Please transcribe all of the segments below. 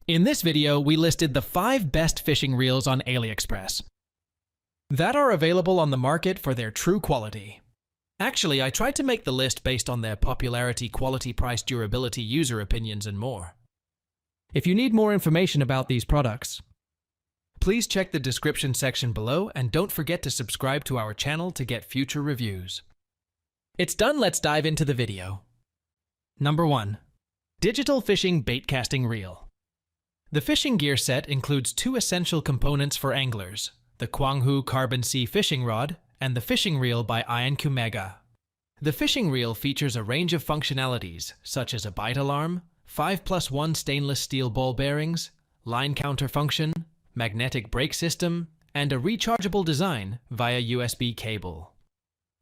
In this video, we listed the 5 best fishing reels on Aliexpress that are available on the market for their true quality. Actually, I tried to make the list based on their popularity, quality, price, durability, user opinions, and more. If you need more information about these products, please check the description section below and don't forget to subscribe to our channel to get future reviews. It's done, let's dive into the video. Number 1. Digital Fishing Baitcasting Reel. The fishing gear set includes 2 essential components for anglers, the Quanghu Carbon C fishing rod and the fishing reel by Iancu. The fishing reel features a range of functionalities such as a bite alarm, 5+1 stainless steel ball bearings, line counter function, magnetic brake system, and a rechargeable design via USB cable.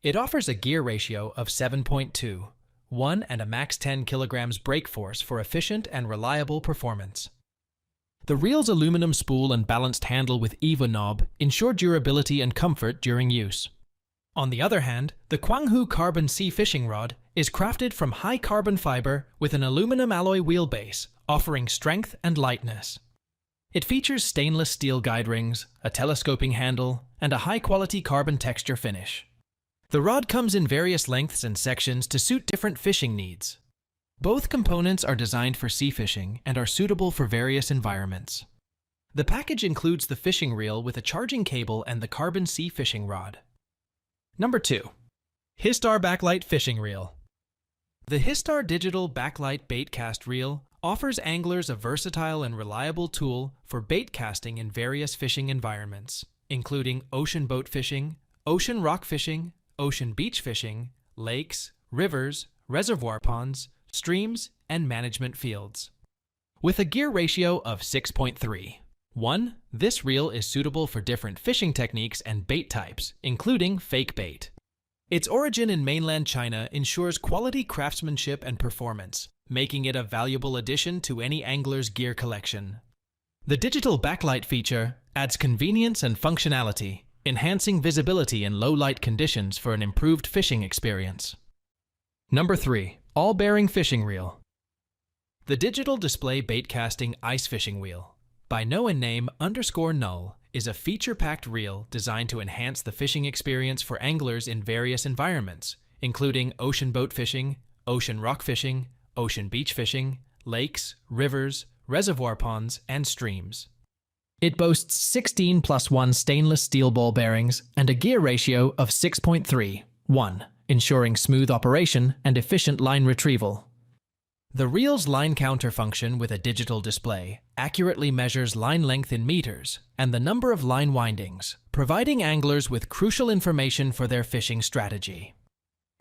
It offers a gear ratio of 7.2, 1 and a max 10 kilograms brake force for efficient and reliable performance. The reel's aluminum spool and balanced handle with EVA knob ensure durability and comfort during use. On the other hand, the Quanghu Carbon C fishing rod is crafted from high carbon fiber with an aluminum alloy wheelbase, offering strength and lightness. It features stainless steel guide rings, a telescoping handle, and a high-quality carbon texture finish. The rod comes in various lengths and sections to suit different fishing needs. Both components are designed for sea fishing and are suitable for various environments. The package includes the fishing reel with a charging cable and the Carbon C fishing rod. Number 2. HISTAR Backlight Fishing Reel. The HISTAR Digital Backlight Baitcast Reel offers anglers a versatile and reliable tool for bait casting in various fishing environments, including ocean boat fishing, ocean rock fishing, ocean beach fishing, lakes, rivers, reservoir ponds, streams, and management fields. With a gear ratio of 6.3, 1, this reel is suitable for different fishing techniques and bait types, including fake bait. Its origin in mainland China ensures quality craftsmanship and performance, making it a valuable addition to any angler's gear collection. The digital backlight feature adds convenience and functionality, enhancing visibility in low-light conditions for an improved fishing experience. Number 3. All-bearing fishing reel. The digital display baitcasting ice fishing wheel by Null is a feature-packed reel designed to enhance the fishing experience for anglers in various environments, including ocean boat fishing, ocean rock fishing, ocean beach fishing, lakes, rivers, reservoir ponds, and streams. It boasts 16+1 stainless steel ball bearings and a gear ratio of 6.3, 1, ensuring smooth operation and efficient line retrieval. The reel's line counter function with a digital display accurately measures line length in meters and the number of line windings, providing anglers with crucial information for their fishing strategy.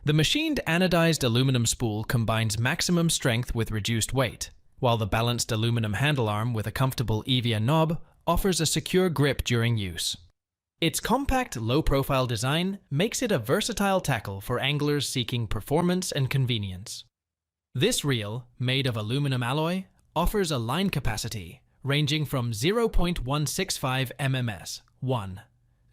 The machined anodized aluminum spool combines maximum strength with reduced weight, while the balanced aluminum handle arm with a comfortable EVA knob offers a secure grip during use. Its compact, low-profile design makes it a versatile tackle for anglers seeking performance and convenience. This reel, made of aluminum alloy, offers a line capacity ranging from 0.165 mms, 1,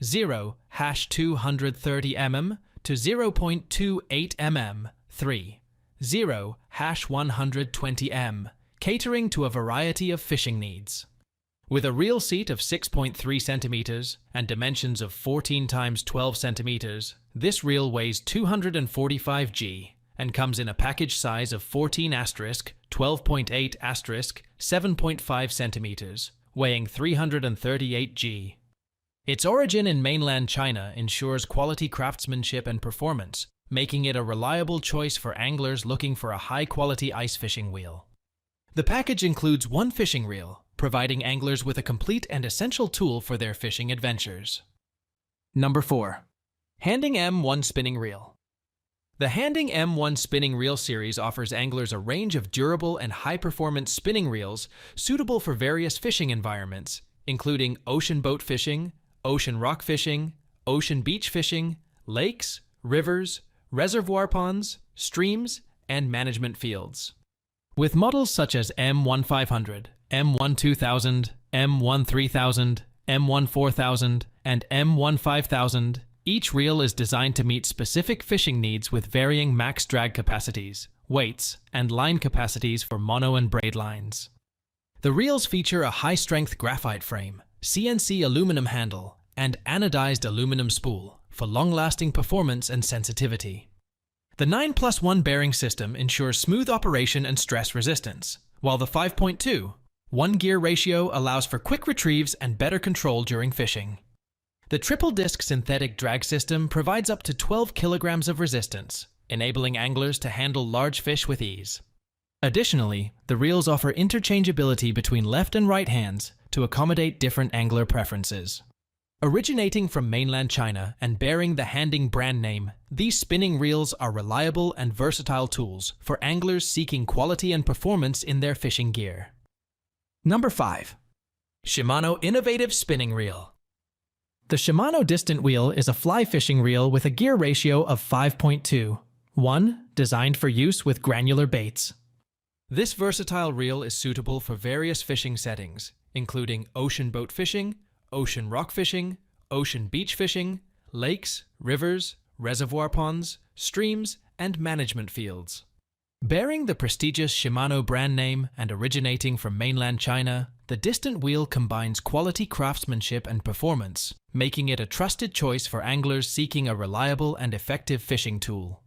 0-230 mm to 0.28 mm, 3, 0-120 m, catering to a variety of fishing needs. With a reel seat of 6.3 centimeters and dimensions of 14 × 12 centimeters, this reel weighs 245 g and comes in a package size of 14 *, 12.8 *, 7.5 centimeters, weighing 338 g. Its origin in mainland China ensures quality craftsmanship and performance, making it a reliable choice for anglers looking for a high-quality ice fishing wheel. The package includes 1 fishing reel, providing anglers with a complete and essential tool for their fishing adventures. Number 4. Handing M1 Spinning Reel. The Handing M1 Spinning Reel series offers anglers a range of durable and high-performance spinning reels suitable for various fishing environments, including ocean boat fishing, ocean rock fishing, ocean beach fishing, lakes, rivers, reservoir ponds, streams, and management fields. With models such as M1500, M12,000, M13,000, M14,000, and M15,000, each reel is designed to meet specific fishing needs with varying max drag capacities, weights, and line capacities for mono and braid lines. The reels feature a high-strength graphite frame, CNC aluminum handle, and anodized aluminum spool for long-lasting performance and sensitivity. The 9+1 bearing system ensures smooth operation and stress resistance, while the 5.2 1-gear ratio allows for quick retrieves and better control during fishing. The triple-disc synthetic drag system provides up to 12 kilograms of resistance, enabling anglers to handle large fish with ease. Additionally, the reels offer interchangeability between left and right hands to accommodate different angler preferences. Originating from mainland China and bearing the Handing brand name, these spinning reels are reliable and versatile tools for anglers seeking quality and performance in their fishing gear. Number 5. Shimano Innovative Spinning Reel. The Shimano Distant Wheel is a fly fishing reel with a gear ratio of 5.2, 1, designed for use with granular baits. This versatile reel is suitable for various fishing settings, including ocean boat fishing, ocean rock fishing, ocean beach fishing, lakes, rivers, reservoir ponds, streams, and management fields. Bearing the prestigious Shimano brand name and originating from mainland China, the Distant Wheel combines quality craftsmanship and performance, making it a trusted choice for anglers seeking a reliable and effective fishing tool.